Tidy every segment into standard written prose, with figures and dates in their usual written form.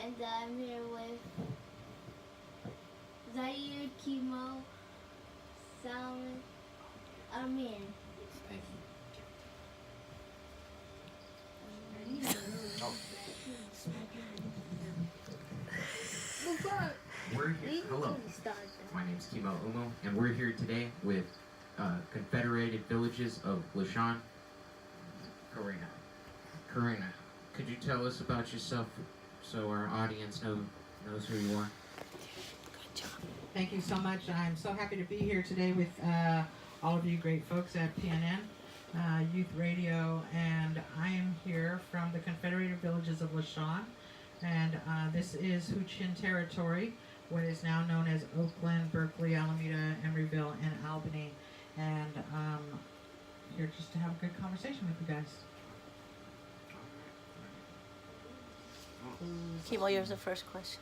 and I'm here with Zaire, Kimo, Salman, Amir. Thank We're here. Hello, my name's Kimo Umo, and we're here today with Confederated Villages of Lashan. Karina, could you tell us about yourself so our audience knows who you are? Thank you so much. I'm so happy to be here today with all of you great folks at PNN Youth Radio, and I am here from the Confederated Villages of Lashan, and this is Huichin territory, what is now known as Oakland, Berkeley, Alameda, Emeryville, and Albany, and here just to have a good conversation with you guys. Kimo, yours the first question.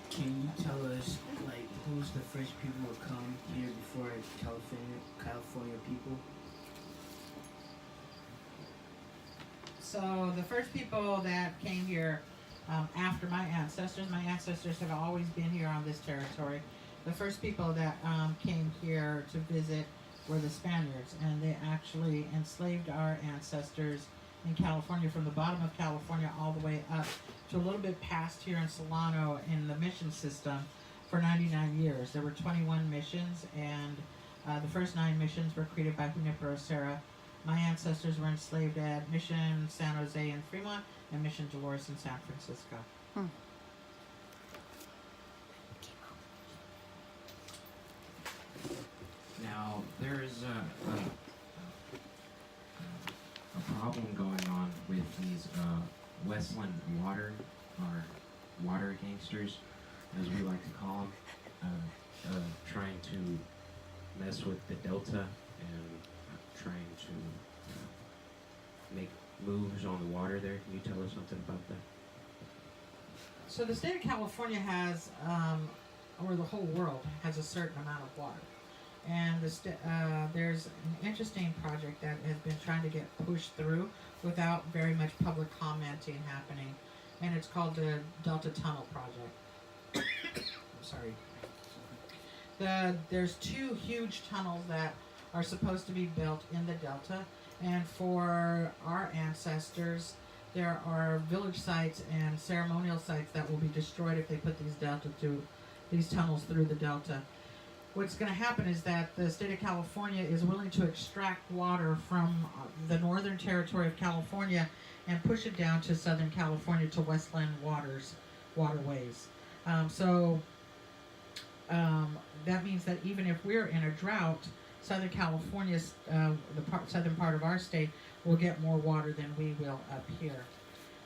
Can you tell us, like, who's the first people to come here before California people? So the first people that came here after my ancestors have always been here on this territory. The first people that came here to visit were the Spaniards, and they actually enslaved our ancestors in California, from the bottom of California all the way up to a little bit past here in Solano in the mission system for 99 years. There were 21 missions, and the first 9 missions were created by Junipero Serra. My ancestors were enslaved at Mission San Jose in Fremont and Mission Dolores in San Francisco. Now, there is a problem going on with these Westland water gangsters, as we like to call them, trying to mess with the Delta and trying to make moves on the water there. Can you tell us something about that? So the state of California has, or the whole world, has a certain amount of water. And there's an interesting project that has been trying to get pushed through without very much public commenting happening. And it's called the Delta Tunnel Project. I'm sorry. There's 2 huge tunnels that are supposed to be built in the Delta. And for our ancestors, there are village sites and ceremonial sites that will be destroyed if they put these tunnels through the Delta. What's going to happen is that the state of California is willing to extract water from the northern territory of California and push it down to southern California to Westland waterways. That means that even if we're in a drought, Southern California, southern part of our state, will get more water than we will up here.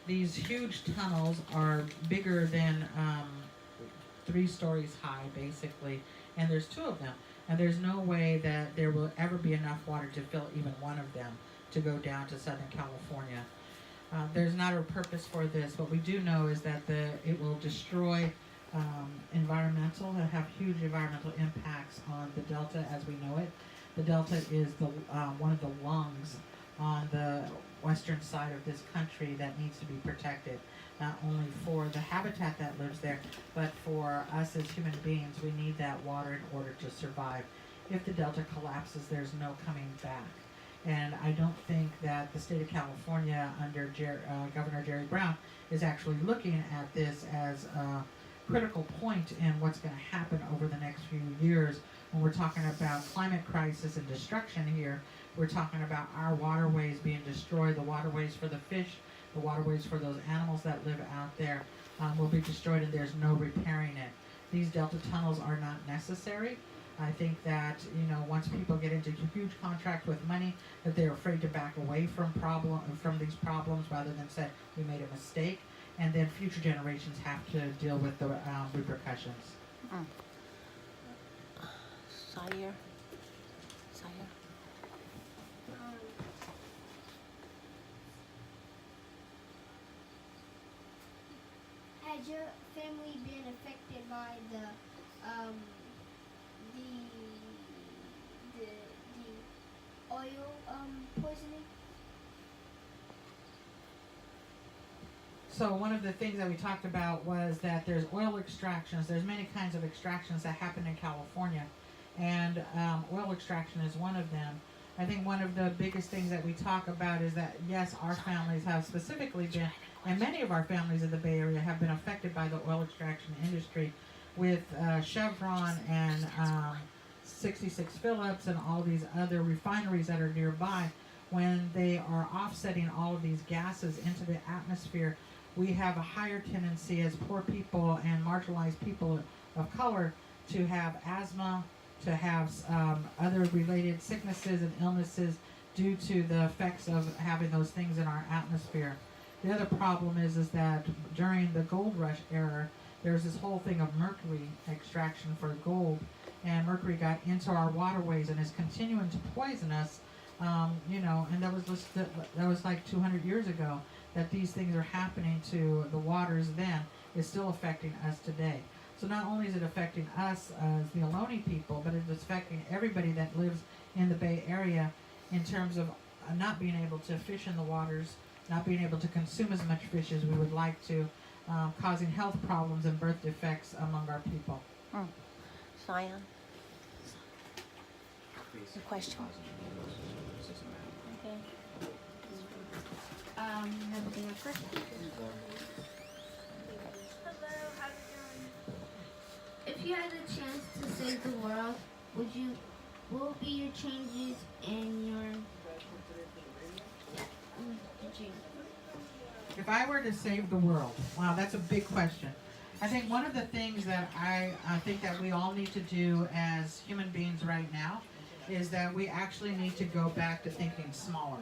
These huge tunnels are bigger than 3 stories high, basically, and there's 2 of them. And there's no way that there will ever be enough water to fill even one of them to go down to Southern California. There's not a purpose for this. What we do know is that it will destroy have huge environmental impacts on the Delta as we know it. The Delta is one of the lungs on the western side of this country that needs to be protected, not only for the habitat that lives there, but for us as human beings. We need that water in order to survive. If the Delta collapses, there's no coming back. And I don't think that the state of California under Governor Jerry Brown is actually looking at this as a critical point in what's going to happen over the next few years. When we're talking about climate crisis and destruction here, we're talking about our waterways being destroyed. The waterways for the fish, the waterways for those animals that live out there will be destroyed, and there's no repairing it. These Delta tunnels are not necessary. I think that, once people get into huge contracts with money, that they're afraid to back away from these problems rather than say, we made a mistake, and then future generations have to deal with the repercussions. Sire. Has your family been affected by the also, one of the things that we talked about was that there's oil extractions. There's many kinds of extractions that happen in California, and oil extraction is one of them. I think one of the biggest things that we talk about is that, yes, our families have specifically been, and many of our families in the Bay Area have been affected by the oil extraction industry with Chevron and 66 Phillips and all these other refineries that are nearby. When they are offsetting all of these gases into the atmosphere, we have a higher tendency as poor people and marginalized people of color to have asthma, to have other related sicknesses and illnesses due to the effects of having those things in our atmosphere. The other problem is that during the gold rush era, there's this whole thing of mercury extraction for gold, and mercury got into our waterways and is continuing to poison us. And that was like 200 years ago that these things are happening to the waters then. It's still affecting us today. So not only is it affecting us as the Ohlone people, but it's affecting everybody that lives in the Bay Area in terms of not being able to fish in the waters, not being able to consume as much fish as we would like to, causing health problems and birth defects among our people. Cyan. Your question. Okay. Have a question? Hello, how's it going? If you had a chance to save the world, what would be your changes in your If I were to save the world, wow, that's a big question. I think one of the things that I think that we all need to do as human beings right now is that we actually need to go back to thinking smaller.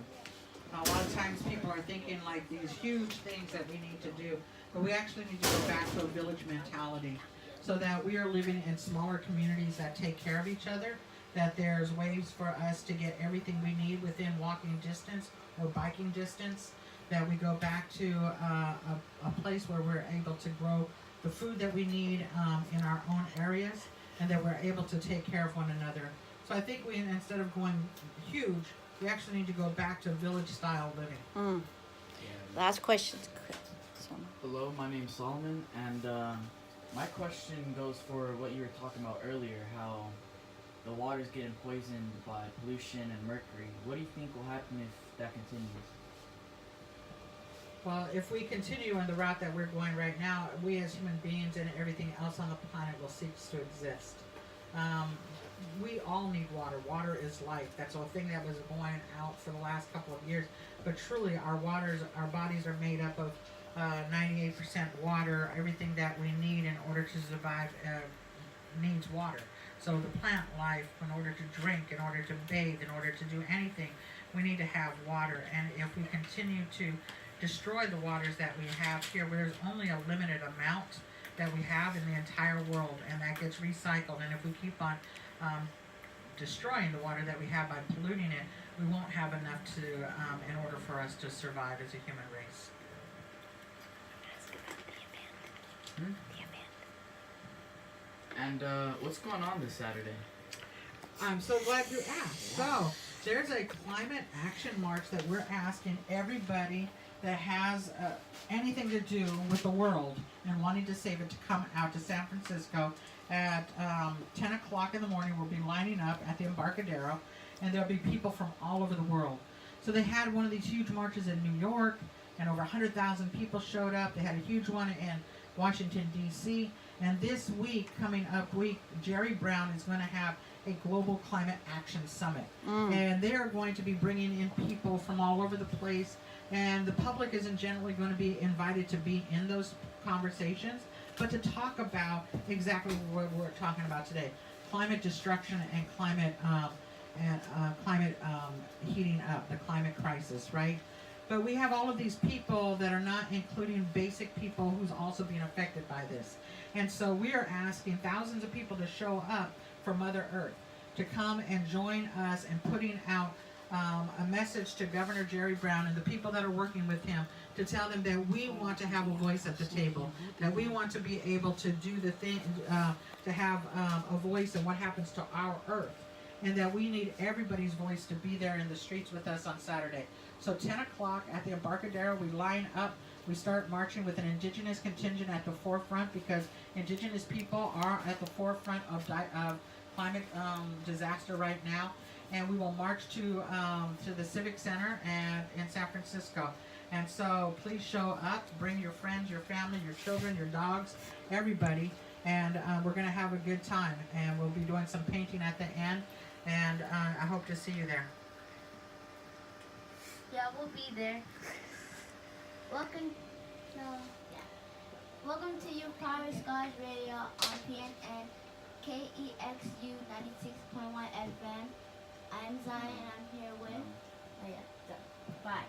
A lot of times people are thinking like these huge things that we need to do, but we actually need to go back to a village mentality so that we are living in smaller communities that take care of each other, that there's ways for us to get everything we need within walking distance or biking distance, that we go back to a place where we're able to grow the food that we need in our own areas, and that we're able to take care of one another. So I think instead of going huge, we actually need to go back to village-style living. Last question. Hello, my name's Solomon, and my question goes for what you were talking about earlier, how the water's getting poisoned by pollution and mercury. What do you think will happen if that continues? Well, if we continue on the route that we're going right now, we as human beings and everything else on the planet will cease to exist. We all need water. Water is life. That's a thing that was going out for the last couple of years. But truly, our bodies are made up of 98% water. Everything that we need in order to survive needs water. So the plant life, in order to drink, in order to bathe, in order to do anything, we need to have water. And if we continue to destroy the waters that we have here, where there's only a limited amount that we have in the entire world, and that gets recycled, and if we keep on destroying the water that we have by polluting it, we won't have enough to in order for us to survive as a human race. And what's going on this Saturday? I'm so glad you asked. So there's a climate action march that we're asking everybody that has anything to do with the world and wanting to save it to come out to San Francisco at 10 o'clock in the morning. We'll be lining up at the Embarcadero, and there'll be people from all over the world. So they had one of these huge marches in New York, and over 100,000 people showed up. They had a huge one in Washington, D.C., and this week, coming up week, Jerry Brown is going to have a Global Climate Action Summit. And they are going to be bringing in people from all over the place, and the public isn't generally going to be invited to be in those conversations, but to talk about exactly what we're talking about today: climate destruction and climate heating up, the climate crisis, right? But we have all of these people that are not including basic people who's also being affected by this. And so we are asking thousands of people to show up for Mother Earth, to come and join us in putting out a message to Governor Jerry Brown and the people that are working with him, to tell them that we want to have a voice at the table, that we want to be able to do the thing, to have a voice in what happens to our Earth, and that we need everybody's voice to be there in the streets with us on Saturday. So 10 o'clock at the Embarcadero, we line up we start marching with an indigenous contingent at the forefront, because indigenous people are at the forefront of climate disaster right now. And we will march to the Civic Center and in San Francisco. And so please show up, bring your friends, your family, your children, your dogs, everybody, and we're going to have a good time. And we'll be doing some painting at the end, and I hope to see you there. Yeah, we'll be there. Welcome to your Power Skolaz Radio on PNN-KEXU 96.1 FM. I'm Zion, and I'm here with, Bye.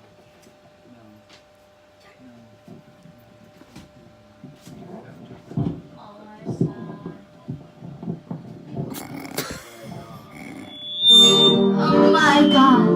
All our Oh my God.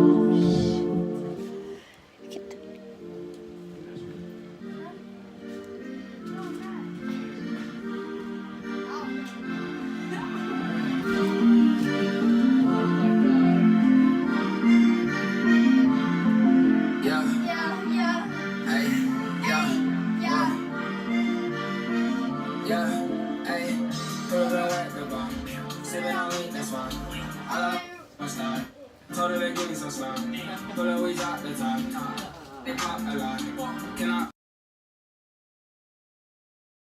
Told her to give me some slime. Told her we dropped the top.